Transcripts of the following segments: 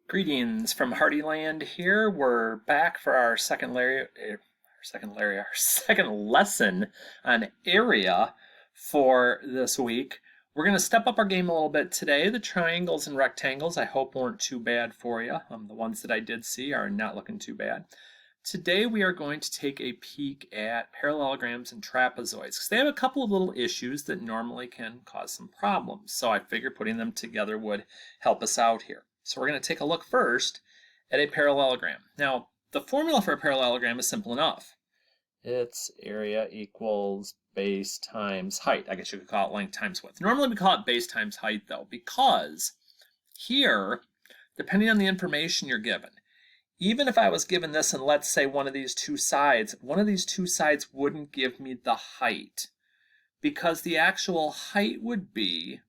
Greetings from Hardyland here. We're back for our second lesson on area for this week. We're going to step up our game a little bit today. The triangles and rectangles I hope weren't too bad for you. The ones that I did see are not looking too bad. Today we are going to take a peek at parallelograms and trapezoids because they have a couple of little issues that normally can cause some problems. So I figured putting them together would help us out here. So we're going to take a look first at a parallelogram. Now, the formula for a parallelogram is simple enough. It's area equals base times height. I guess you could call it length times width. Normally we call it base times height though, because here, depending on the information you're given, even if I was given this and let's say one of these two sides wouldn't give me the height, because the actual height would be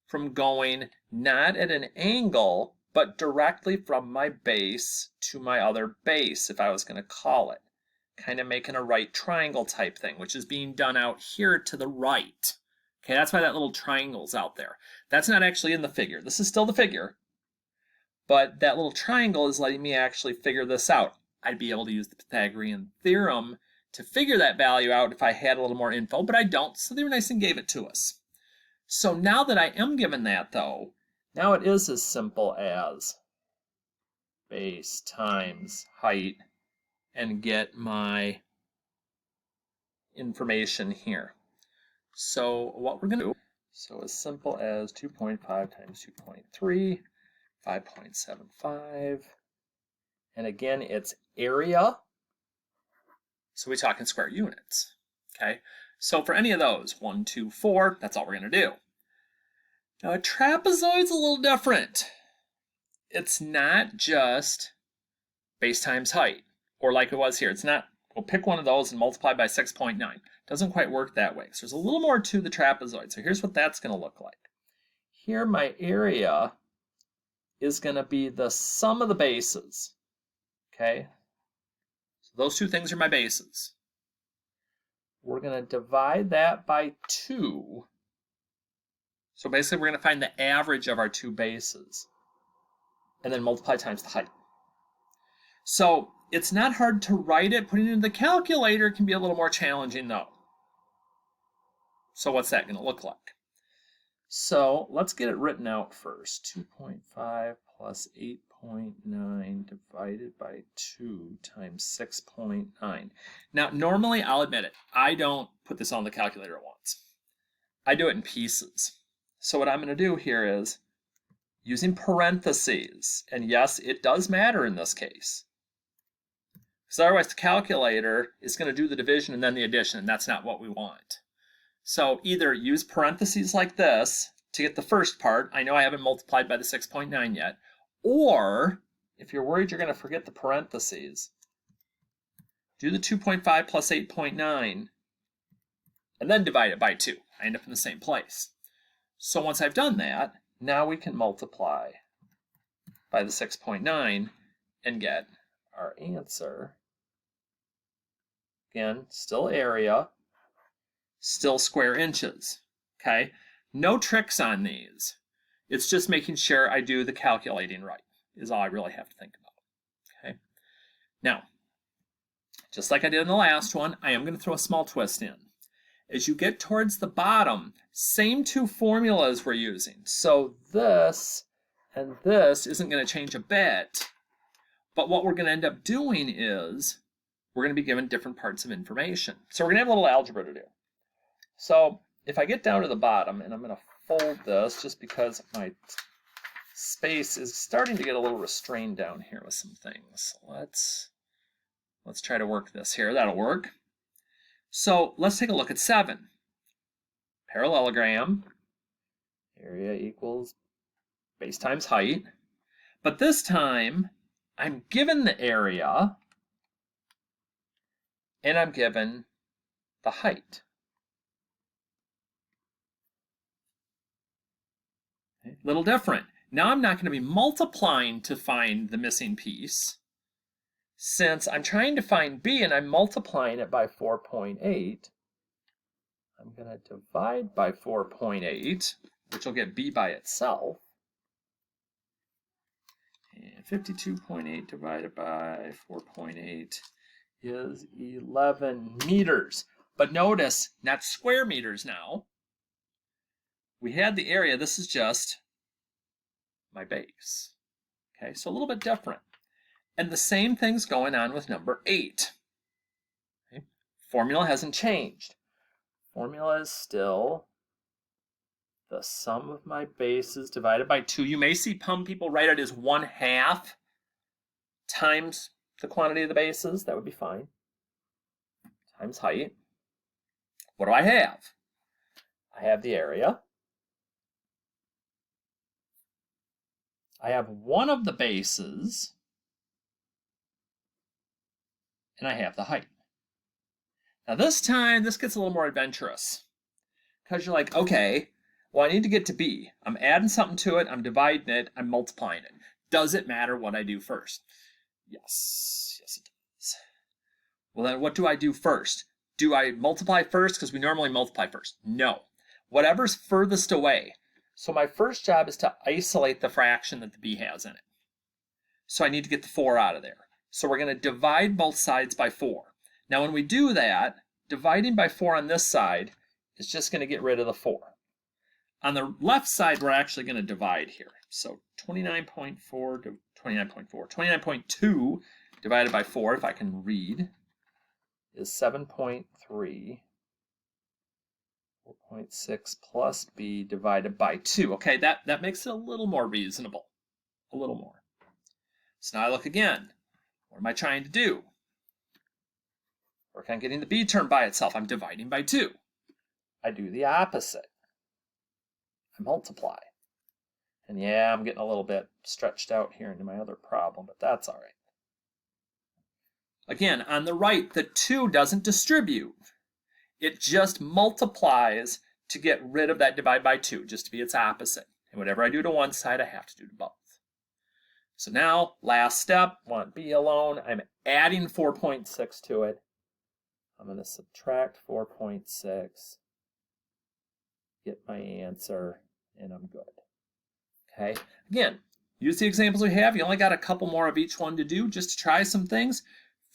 from going not at an angle, but directly from my base to my other base, if I was going to call it. Kind of making a right triangle type thing, which is being done out here to the right. Okay, that's why that little triangle's out there. That's not actually in the figure. This is still the figure, but that little triangle is letting me actually figure this out. I'd be able to use the Pythagorean theorem to figure that value out if I had a little more info, but I don't, so they were nice and gave it to us. So now that I am given that though, now it is as simple as base times height and get my information here. So what we're going to do, so as simple as 2.5 times 2.3, 5.75, and again it's area, so we talk in square units, okay? So for any of those, 1, 2, 4, that's all we're going to do. Now a trapezoid's a little different. It's not just base times height, or like it was here. It's not, we'll pick one of those and multiply by 6.9. Doesn't quite work that way. So there's a little more to the trapezoid. So here's what that's going to look like. Here my area is going to be the sum of the bases. Okay? So those two things are my bases. We're going to divide that by 2. So basically we're going to find the average of our two bases and then multiply times the height. So it's not hard to write it. Putting it in the calculator can be a little more challenging though. So what's that going to look like? So let's get it written out first. 2.5 plus 8.9 divided by 2 times 6.9. Now normally, I'll admit it, I don't put this on the calculator at once. I do it in pieces. So what I'm going to do here is using parentheses, and yes, it does matter in this case, because otherwise the calculator is going to do the division and then the addition, and that's not what we want. So either use parentheses like this to get the first part. I know I haven't multiplied by the 6.9 yet. Or, if you're worried you're going to forget the parentheses, do the 2.5 plus 8.9 and then divide it by 2. I end up in the same place. So once I've done that, now we can multiply by the 6.9 and get our answer. Again, still area, still square inches, okay? No tricks on these. It's just making sure I do the calculating right is all I really have to think about, okay? Now, just like I did in the last one, I am going to throw a small twist in. As you get towards the bottom, same two formulas we're using. So this and this isn't going to change a bit, but what we're going to end up doing is we're going to be given different parts of information. So we're going to have a little algebra to do. So if I get down to the bottom, and I'm going to fold this just because my space is starting to get a little restrained down here with some things. Let's try to work this here. That'll work. So let's take a look at 7. Parallelogram, area equals base times height. But this time, I'm given the area, and I'm given the height. Okay. Little different. Now I'm not going to be multiplying to find the missing piece. Since I'm trying to find b and I'm multiplying it by 4.8, I'm going to divide by 4.8, which will get b by itself. And 52.8 divided by 4.8 is 11 meters. But notice, not square meters now. We had the area. This is just my base. Okay, so a little bit different. And the same thing's going on with number 8. Okay. Formula hasn't changed. Formula is still the sum of my bases divided by 2. You may see some people write it as 1/2 times the quantity of the bases. That would be fine. Times height. What do I have? I have the area. I have one of the bases. And I have the height. Now this time, this gets a little more adventurous. Because you're like, okay, well, I need to get to B. I'm adding something to it. I'm dividing it. I'm multiplying it. Does it matter what I do first? Yes. Yes, it does. Well, then what do I do first? Do I multiply first? Because we normally multiply first. No. Whatever's furthest away. So my first job is to isolate the fraction that the B has in it. So I need to get the 4 out of there. So we're going to divide both sides by 4. Now when we do that, dividing by 4 on this side is just going to get rid of the 4. On the left side, we're actually going to divide here. So 29.4 to 29.2 divided by 4, if I can read, is 7.3. 4.6 plus b divided by 2. Okay, that makes it a little more reasonable. A little more. So now I look again. What am I trying to do? Work on getting the b term by itself. I'm dividing by 2. I do the opposite. I multiply. And yeah, I'm getting a little bit stretched out here into my other problem, but that's all right. Again, on the right, the 2 doesn't distribute. It just multiplies to get rid of that divide by 2, just to be its opposite. And whatever I do to one side, I have to do to both. So now, last step, want b alone. I'm adding 4.6 to it. I'm going to subtract 4.6, get my answer, and I'm good. Okay, again, use the examples we have. You only got a couple more of each one to do just to try some things.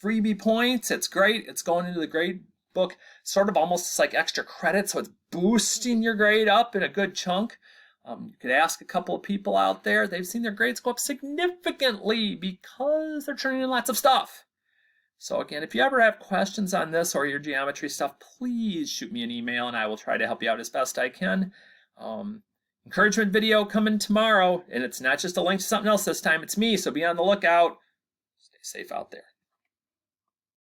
Freebie points, it's great. It's going into the grade book, sort of almost like extra credit, so it's boosting your grade up in a good chunk. You could ask a couple of people out there. They've seen their grades go up significantly because they're turning in lots of stuff. So again, if you ever have questions on this or your geometry stuff, please shoot me an email and I will try to help you out as best I can. Encouragement video coming tomorrow, and it's not just a link to something else this time. It's me, so be on the lookout. Stay safe out there.